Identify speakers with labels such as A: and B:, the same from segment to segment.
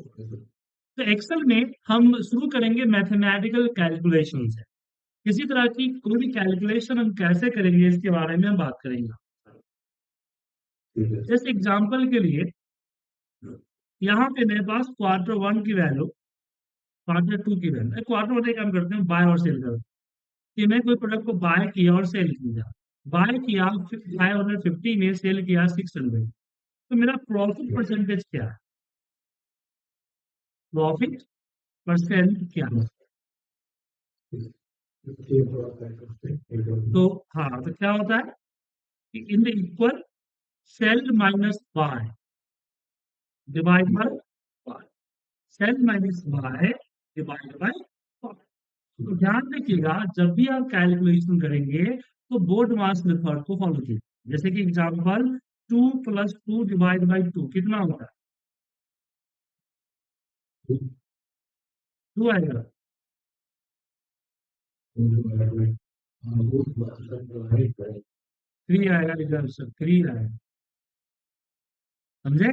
A: तो एक्सेल में हम शुरू करेंगे मैथमेटिकल कैलकुलेशन से। किसी तरह की कोई भी कैलकुलेशन हम कैसे करेंगे इसके बारे में हम बात करेंगे। जैसे एग्जांपल के लिए यहाँ पे मेरे पास क्वार्टर वन की वैल्यू, क्वार्टर टू की वैल्यू, क्वार्टर वन एक काम करते हैं, बाय और सेल करते हैं कि मैं कोई प्रोडक्ट को बाय किया और सेल किया। बाय किया 550 में, सेल किया 600, तो मेरा प्रॉफिट परसेंटेज क्या है? प्रॉफिट परसेंट क्या है? तो हाँ, तो क्या होता है कि in the equal sell minus buy divide by buy, sell minus buy divide by buy. तो ध्यान रखिएगा, जब भी आप कैलकुलेशन करेंगे तो बोर्ड मास मेथड को फॉलो कीजिए। जैसे कि एग्जांपल 2 + 2 डिवाइड बाई 2 कितना होगा? 2 आएगा। 3 आएगा, रिजल्ट 3 आएगा। समझे?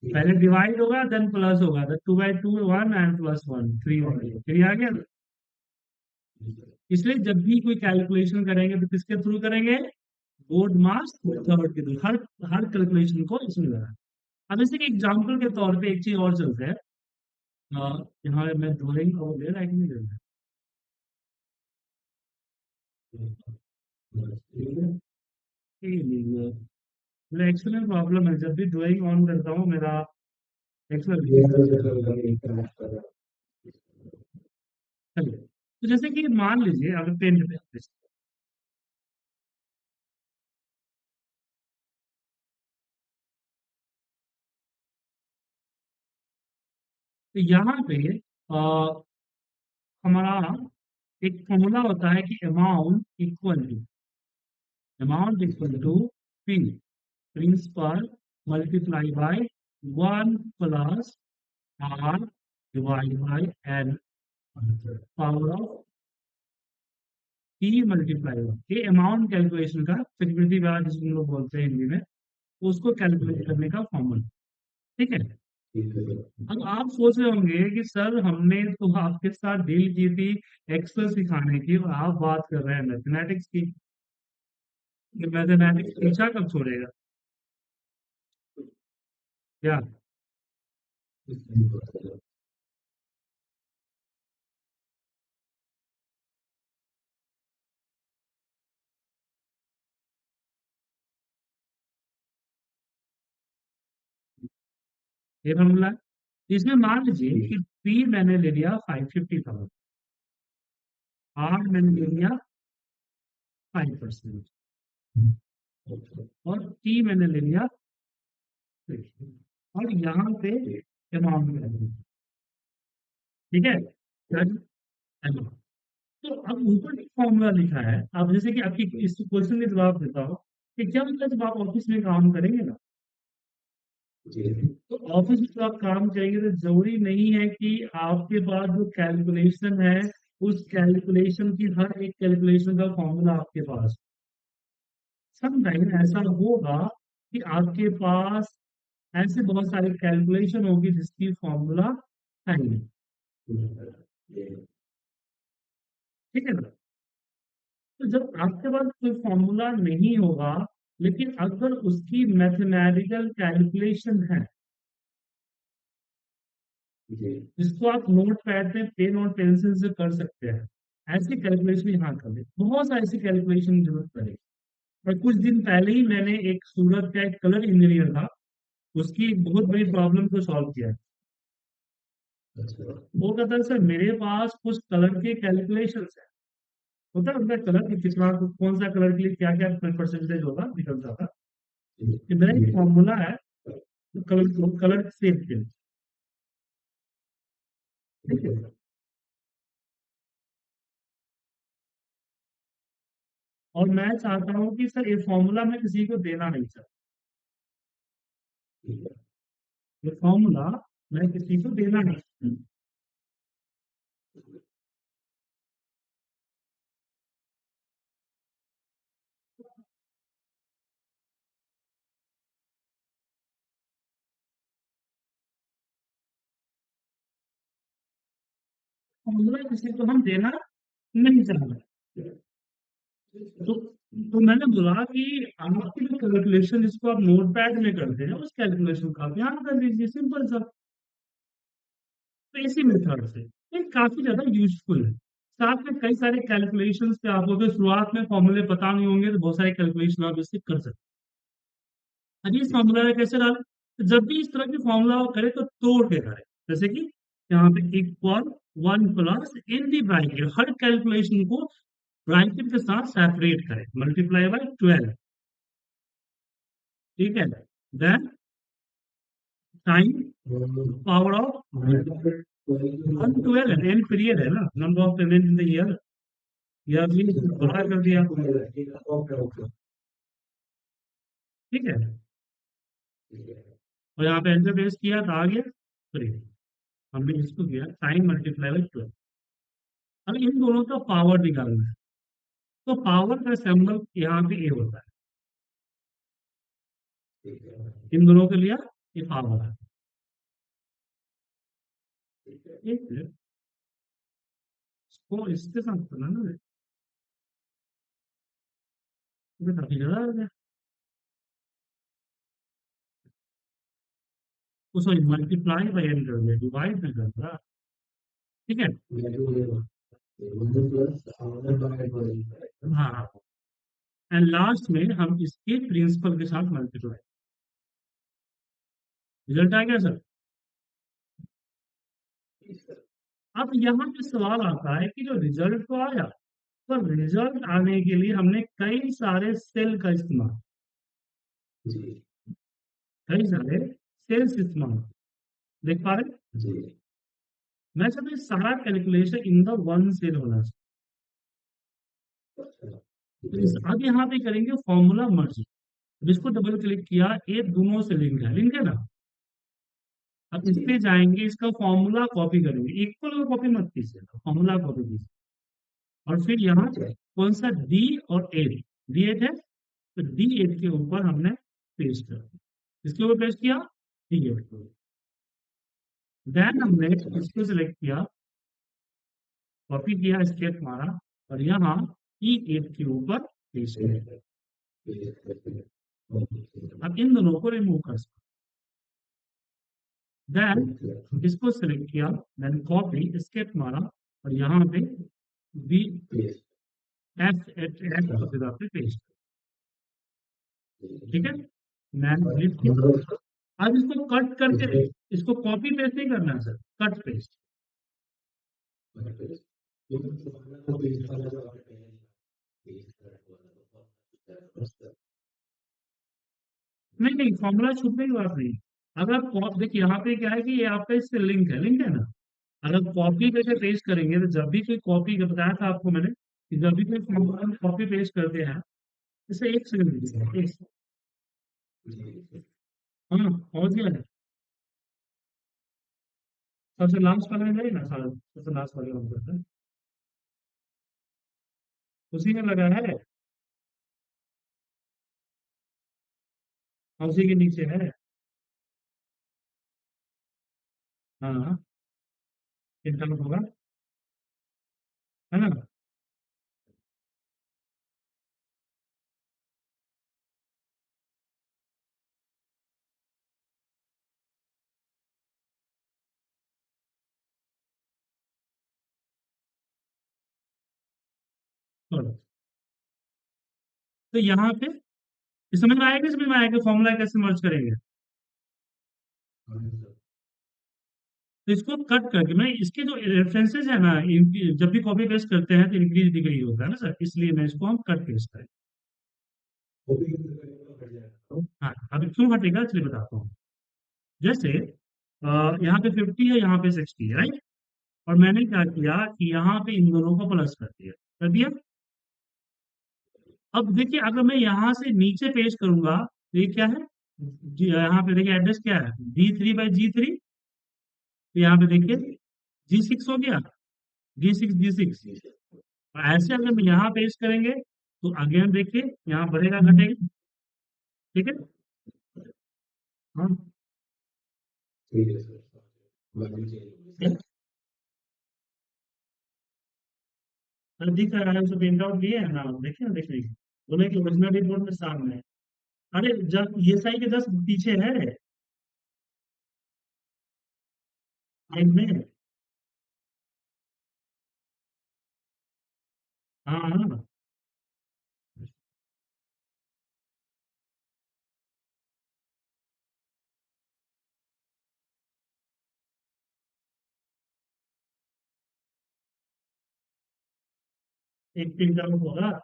A: पहले डिवाइड होगा देन प्लस होगा, तो 2/2 1 एंड प्लस 1 3 होगा। 3 आ गया ना? इसलिए जब भी कोई कैलकुलेशन करेंगे तो किसके थ्रू करेंगे? बोर्ड मास मेथड के थ्रू। हर हर कैलकुलेशन को इसमें लगा। अब जैसे कि एग्जांपल के तौर पे एक चीज और चलते हैं। यहाँ मैं ड्राइंग और ले रहा है कि नहीं ले रहा है? मेरा एक्सेल में प्रॉब्लम है, जब भी ड्राइंग ऑन करता हूँ मेरा एक्सेल। चलिए, तो जैसे कि मान लीजिए अगर पेन पे, तो यहाँ पे हमारा एक फॉर्मूला होता है कि amount equal to P principal multiply by 1 + r divide by n power of P multiply by. ये अमाउंट कैलकुलेशन का फ्रीक्वेंसी वाला जिसको हम लोग बोलते हैं हिंदी में, उसको कैलकुलेट करने का फॉर्मूला। ठीक है। अब आप सोच रहे होंगे कि सर हमने तो आपके साथ डील की थी एक्सेल सिखाने की और आप बात कर रहे हैं मैथमेटिक्स की। मैथमेटिक्स पीछा कब छोड़ेगा? क्या? ये फॉर्मूला है। इसमें मान लीजिए कि पी मैंने ले लिया 550,000, आर मैंने ले लिया 5%, और टी मैंने ले लिया 6, और यहाँ पे अमाउंट। ठीक है। तो अब ऊपर एक फॉर्मूला लिखा है। अब जैसे कि आपकी इस क्वेश्चन में जवाब देता हूँ कि क्या मतलब जब आप ऑफिस में काम करेंगे ना, तो ऑफिस में जब आप काम करेंगे तो जरूरी नहीं है कि आपके पास जो कैलकुलेशन है उस कैलकुलेशन की हर एक कैलकुलेशन का फॉर्मूला आपके पास। समटाइम ऐसा होगा कि आपके पास ऐसे बहुत सारे कैलकुलेशन होगी जिसकी फॉर्मूला है ही नहीं। ठीक है ना? तो जब आपके पास कोई फॉर्मूला नहीं होगा, लेकिन अगर उसकी मैथमेटिकल कैलकुलेशन है जिसको आप नोट पैड में पेन और पेंसिल से कर सकते हैं, ऐसी कैलकुलेशन यहाँ कर ले, बहुत सारी ऐसी कैलकुलेशन की जरूरत पड़ेगी। और कुछ दिन पहले ही मैंने एक सूरत का एक कलर इंजीनियर था, उसकी एक बहुत बड़ी प्रॉब्लम को सॉल्व किया है। वो कहता है सर मेरे पास कुछ कलर के कैलकुलेशन है, होता है उनका कलर कि कितना कौन सा कलर के लिए क्या क्या परसेंटेज होगा निकल जाता। कि मेरा एक फॉर्मूला है कलर कलर सेव के लिए। ठीक है। और मैं चाहता हूँ कि सर ये फॉर्मूला मैं किसी को देना नहीं चाहता। ये फॉर्मूला मैं किसी को देना नहीं चाहता। फॉर्मूला किसी को हम देना नहीं चाह रहे। तो तो मैंने बोला कि आपकी जो कैलकुलेशन जिसको आप नोटपैड में करते हैं, उस कैलकुलेशन का आप यहाँ कर लीजिए, सिंपल सा। तो इसी मेथड से ये काफी ज्यादा यूजफुल है। साथ में कई सारे कैलकुलेशंस पे आपको अगर शुरुआत में फॉर्मूले पता नहीं होंगे तो बहुत सारे कैलकुलेशन आप इससे कर सकते हैं। अब इस फॉर्मूला में कैसे डालें? तो जब भी इस तरह की फॉर्मूला करे तो तोड़ के करें। जैसे कि यहाँ पे इक्वल वन प्लस इन दी ब्रैकेट, हर कैलकुलेशन को ब्रैकेट के साथ सेपरेट करें, मल्टीप्लाई बाय 12। ठीक है, देन टाइम पावर ऑफ 112 है, एन पीरियड है ना, number of payment in the year, yearly बड़ा कर दिया। ठीक है, और यहाँ पे एंटर प्रेस किया तो आ गया 3। हमने इसको किया टाइम मल्टीप्लाई बाय 12। अब इन दोनों का पावर निकालना है, तो पावर का सिंबल यहाँ पे ए होता है। इन दोनों के लिए ये पावर है। एक मिनट, इसको इसके साथ करना ना, ये काफी ज्यादा आ गया। तो सॉरी, मल्टीप्लाई बाय एन कर दिया, डिवाइड में कर दिया। ठीक है, हाँ हाँ। एंड लास्ट में हम इसके प्रिंसिपल के साथ मल्टीप्लाई। रिजल्ट आ गया सर। अब यहाँ पे सवाल आता है कि जो रिजल्ट तो आया, पर रिजल्ट आने के लिए हमने कई सारे सेल का इस्तेमाल, कई सारे सेल्स इस्तेमाल, देख पा रहे? मैं सब ये सारा calculation in the one cell होना चाहिए। अब यहाँ पे करेंगे फॉर्मूला मर्ज। जिसको डबल क्लिक किया, ये दोनों से लिंक है ना। अब इस पे जाएंगे, इसका फॉर्मूला कॉपी करेंगे, इक्वल कॉपी मत कीजिए, फॉर्मूला कॉपी कीजिए। और फिर यहाँ कौन सा डी और एट, डी एट है, तो डी एट के ऊपर हमने पेस्ट कर दिया। इसके ऊपर पेस्ट किया डी एट को, देन हमने इसको सिलेक्ट किया, कॉपी किया, स्केप मारा, और यहाँ ई एट के ऊपर पेस्ट किया। अब इन दोनों को रिमूव कर सकते, देन इसको सिलेक्ट किया, देन कॉपी, स्केप मारा, और यहाँ पे बी एफ एट एफ पे पेस्ट। ठीक है, मैंने लिख किया। अब इसको कट करके, इसको कॉपी पेस्ट नहीं करना है सर, कट पेस्ट। नहीं नहीं, फॉर्मूला छूटने की बात नहीं। अगर आप देखिए यहाँ पे क्या है कि ये आपका इससे लिंक है ना। अगर कॉपी करके पेस्ट करेंगे तो जब भी कोई कॉपी का बताया था आपको मैंने कि जब भी कोई फॉर्मूला में कॉपी पेस्ट करते हैं, इसे एक सेकंड दीजिए, एक सेकंड। हाँ, पहुंच गया है। सबसे लास्ट वाले में जाइए ना, सारा सबसे लास्ट वाले में करते हैं, उसी में लगा है, और उसी के नीचे है। हाँ, इंटर होगा, है ना। चलो, तो यहाँ पे इस समझ में आएगा, समझ में आएगा फॉर्मूला कैसे मर्ज करेंगे। तो इसको कट करके मैं इसके जो रेफरेंसेस है ना, जब भी कॉपी पेस्ट करते हैं तो इंक्रीज डिग्री होता है ना सर, इसलिए मैं इसको हम कट पेस्ट करें। हाँ, अभी क्यों हटेगा चलिए बताता हूँ। जैसे यहाँ पे 50 है, यहाँ पे 60 है, राइट। और मैंने क्या किया कि यहाँ पे इन दोनों को प्लस कर दिया, कर दिया। अब देखिए, अगर मैं यहाँ से नीचे पेश करूंगा तो ये क्या है, यहाँ पे देखिए एड्रेस क्या है, D3/G3। तो यहाँ पे देखिए G6 हो गया, G6 ऐसे अगर हम यहाँ पेश करेंगे तो अगेन देखिए यहाँ बढ़ेगा घटेगा। ठीक है, हाँ, दिख रहा है, उसे प्रिंट आउट लिए है ना, देखिए ना, देखिए बोले कि ओरिजिनल रिपोर्ट में सामने है। अरे जब ये साई के 10 पीछे है, साइड में। हाँ हाँ, एक प्रिंट आउट होगा।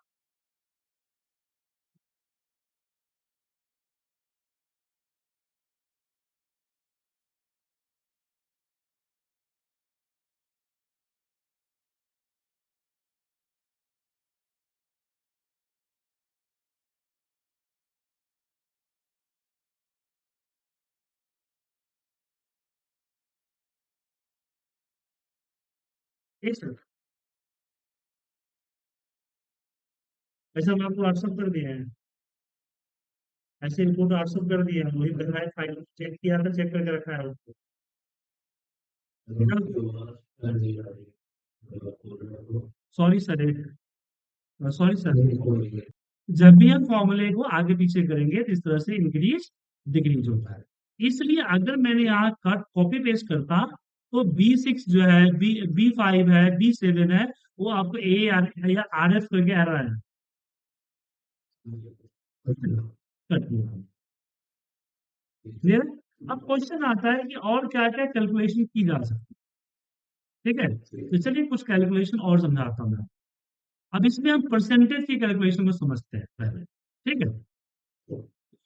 A: एक सर, ऐसा हम आपको व्हाट्सअप कर दिए हैं, ऐसे रिपोर्ट व्हाट्सअप कर दिए हैं, वही लग रहा है, फाइल चेक किया था, चेक करके रखा है उसको। सॉरी सर, सॉरी सर, जब भी हम फॉर्मूले को आगे पीछे करेंगे तो इस तरह से इंक्रीज डिक्रीज होता है। इसलिए अगर मैंने यहाँ कट कॉपी पेस्ट करता, तो B6 जो है, B5 है, B7 है, वो आपको या RF करके आ रहा है, कट दिया। क्लियर? अब क्वेश्चन आता है कि और क्या क्या कैलकुलेशन की जा सकती है, ठीक है? तो चलिए कुछ कैलकुलेशन और समझाता हूँ मैं। अब इसमें हम परसेंटेज की कैलकुलेशन को समझते हैं पहले, ठीक है?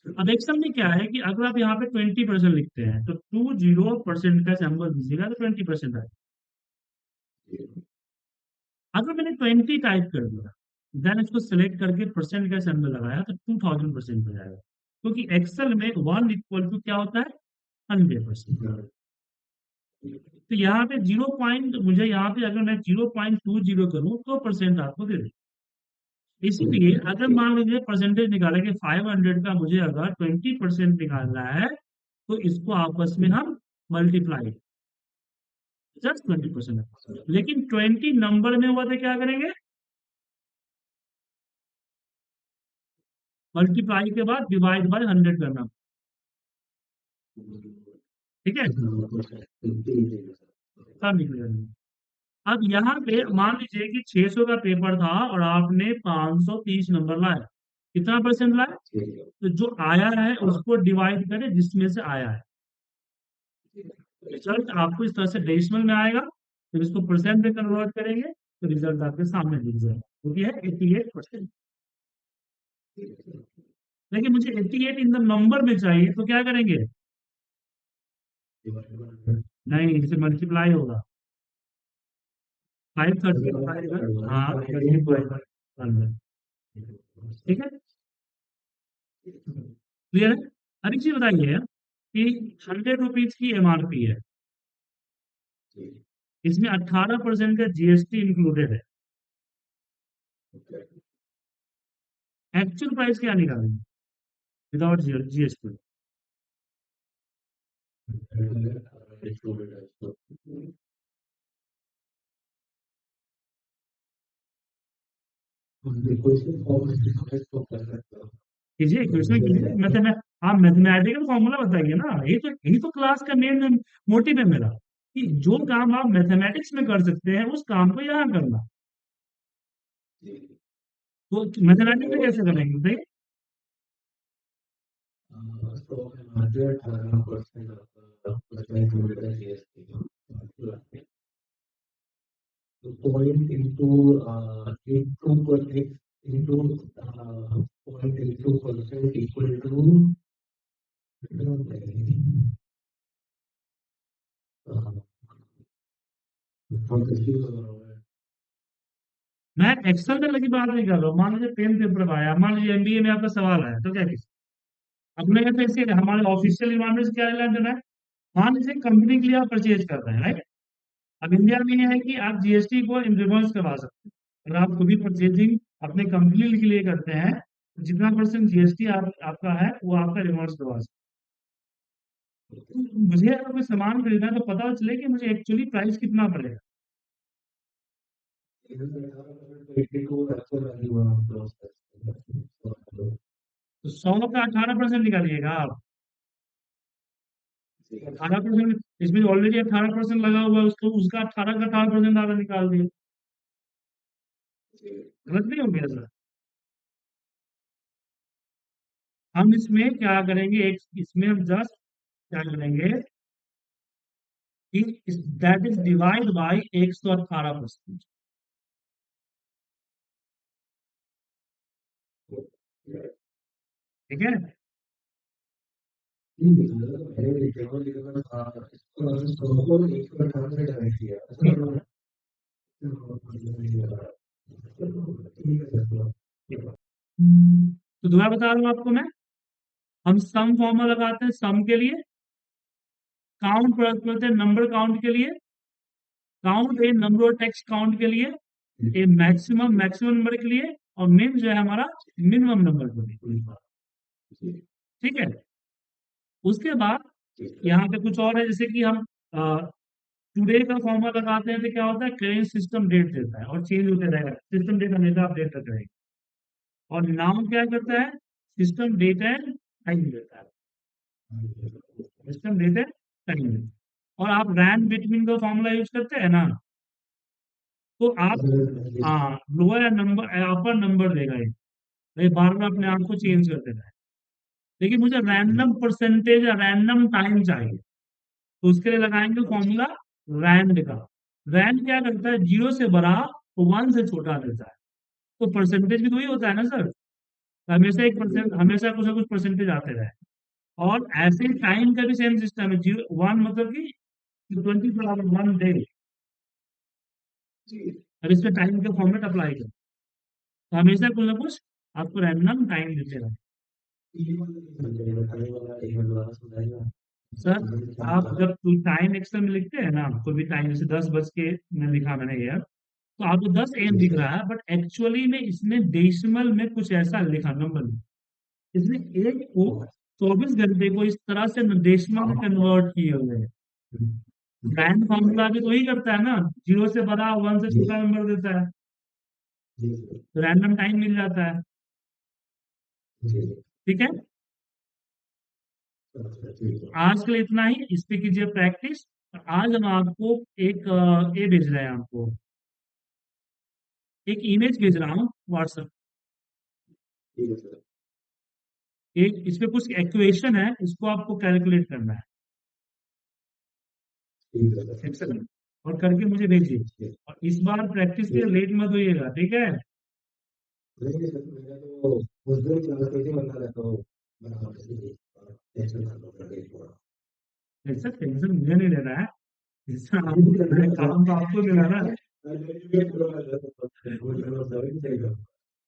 A: अब एक्शन में क्या है कि अगर आप यहाँ पे 20% लिखते हैं, तो 20% का सैम्पल दीजिएगा तो 20% आएगा। अगर मैंने 20 टाइप कर दिया, देन इसको सिलेक्ट करके परसेंट का सिंबल लगाया, तो 2000% हो जाएगा, क्योंकि एक्सेल में 1 = क्या होता है? 100%। तो यहाँ पे 0 पॉइंट, मुझे यहाँ पे अगर मैं 0.20 करूँ तो परसेंट आपको दे दे। इसीलिए अगर मान लीजिए परसेंटेज निकाले कि 500 का मुझे अगर 20% निकालना है, तो इसको आपस में हम मल्टीप्लाई, जस्ट 20%। लेकिन 20 नंबर में हुआ तो क्या करेंगे? मल्टीप्लाई के बाद डिवाइड बाय 100 करना, ठीक है? सब निकलेगा। अब यहाँ पे मान लीजिए कि 600 का पेपर था और आपने 530 नंबर लाए, कितना परसेंट लाए? तो जो आया है उसको डिवाइड करें जिसमें से आया है, रिजल्ट आपको इस तरह से डेसिमल में आएगा। फिर इसको परसेंट में कन्वर्ट करेंगे तो रिजल्ट आपके सामने दिख जाएगा, क्योंकि है 88%। लेकिन मुझे 88 इन द नंबर में चाहिए, तो क्या करेंगे? नहीं, इसे मल्टीप्लाई होगा, 530, हाँ 35, ठीक है? क्लियर है? हर एक चीज बताइए कि 100 रुपीज की MRP है, इसमें 18% का GST इंक्लूडेड है। एक्चुअल प्राइस क्या निकालेंगे विदाउट GST? कीजिए, क्वेश्चन कीजिए, आप मैथमेटिकल फॉर्मूला बताइए ना, यही तो क्लास का मेन मोटिव है मेरा, कि जो काम आप मैथमेटिक्स में कर सकते हैं उस काम को यहाँ करना। तो मैथमेटिक्स में कैसे करेंगे बताइए? मैं एक्सेल में लगी बात नहीं कर रहा हूँ, मान लीजिए पेन पेपर आया, मान लीजिए MBA में आपका सवाल आया, तो क्या किस अब मैं कहता इसके हमारे ऑफिशियल इन्वायरमेंट से क्या लेना देना है? मान लीजिए कंपनी के लिए आप परचेज कर रहे हैं, राइट? अब इंडिया में ये है कि आप GST को रिवर्स करवा सकते हैं, अगर आप खुद ही परचेजिंग अपने कंपनी के लिए करते हैं, तो जितना परसेंट GST आपका है वो आपका रिवर्स करवा सकते हैं। मुझे अगर कोई सामान खरीदना है तो पता चले कि मुझे एक्चुअली प्राइस कितना पड़ेगा। तो 100 का 18% निकालिएगा आप। 18%, इसमें ऑलरेडी 18% लगा हुआ है, उसको उसका 18 का 18% आधा निकाल दिए। गलत नहीं हो गया सर? हम इसमें क्या करेंगे, एक इसमें हम जस्ट क्या करेंगे, दैट इज डिवाइड बाई 118%। ठीक है। तो दोबारा बता रहा हूँ आपको मैं, हम सम फॉर्मूला लगाते हैं सम के लिए, काउंट करते हैं नंबर काउंट के लिए, count A number of text count के लिए, ए मैक्सिमम मैक्सिमम नंबर के लिए, और मिन जो है हमारा मिनिमम नंबर के लिए। ठीक है। उसके बाद यहाँ पे कुछ और है, जैसे कि हम टुडे का फॉर्मूला लगाते हैं तो क्या होता है, करेंट सिस्टम डेट देता है और चेंज होते रहेगा, सिस्टम डेट हमेशा अपडेट करता रहेगा। और नाउ क्या करता है, सिस्टम डेट एंड टाइम देता है, सिस्टम डेट एंड टाइम। और आप रैंड बिटवीन का फॉर्मूला यूज करते हैं ना, तो आप हाँ लोअर नंबर अपर नंबर देगा ये बार बार अपने आप को चेंज करते रहे। लेकिन मुझे रैंडम परसेंटेज या रैंडम टाइम चाहिए, तो उसके लिए लगाएंगे फॉर्मूला रैंड का। रैंड क्या करता है, 0 से बड़ा तो 1 से छोटा देता है। तो परसेंटेज भी तो वही होता है ना सर, हमेशा 1%, हमेशा कुछ ना कुछ परसेंटेज आते रहे। और ऐसे टाइम का भी सेम सिस्टम है, 1 मतलब कि 24 डे। अब इसमें टाइम का फॉर्मेट अप्लाई करें तो हमेशा कुछ ना कुछ आपको रैंडम टाइम देते रहे। सर आप जब टाइम एक्सेल में लिखते हैं ना, कोई भी टाइम, जैसे 10 बज के में लिखा मैंने यार, तो आपको 10 AM दिख रहा है, बट एक्चुअली में इसने डेसिमल में कुछ ऐसा लिखा नंबर में, इसने एक को 24 घंटे को इस तरह से डेसिमल में कन्वर्ट किए हुए हैं। रैंड फॉर्मूला भी तो वही करता है ना, 0 से बड़ा 1 से छोटा नंबर देता है, तो रैंडम टाइम मिल जाता है। ठीक है। आज के लिए इतना ही, इस पे कीजिए प्रैक्टिस। आज हम आपको एक ये भेज रहे हैं, आपको एक इमेज भेज रहा हूँ व्हाट्सएप। एक इसमें कुछ इक्वेशन है, इसको आपको कैलकुलेट करना है। एक सेकंड, और करके मुझे भेजिए, और इस बार प्रैक्टिस के लिए लेट मत होइएगा, ठीक है। ऐसा टेंशन मुझे नहीं लेना है, इससे आपको काम तो आपको देना है ना।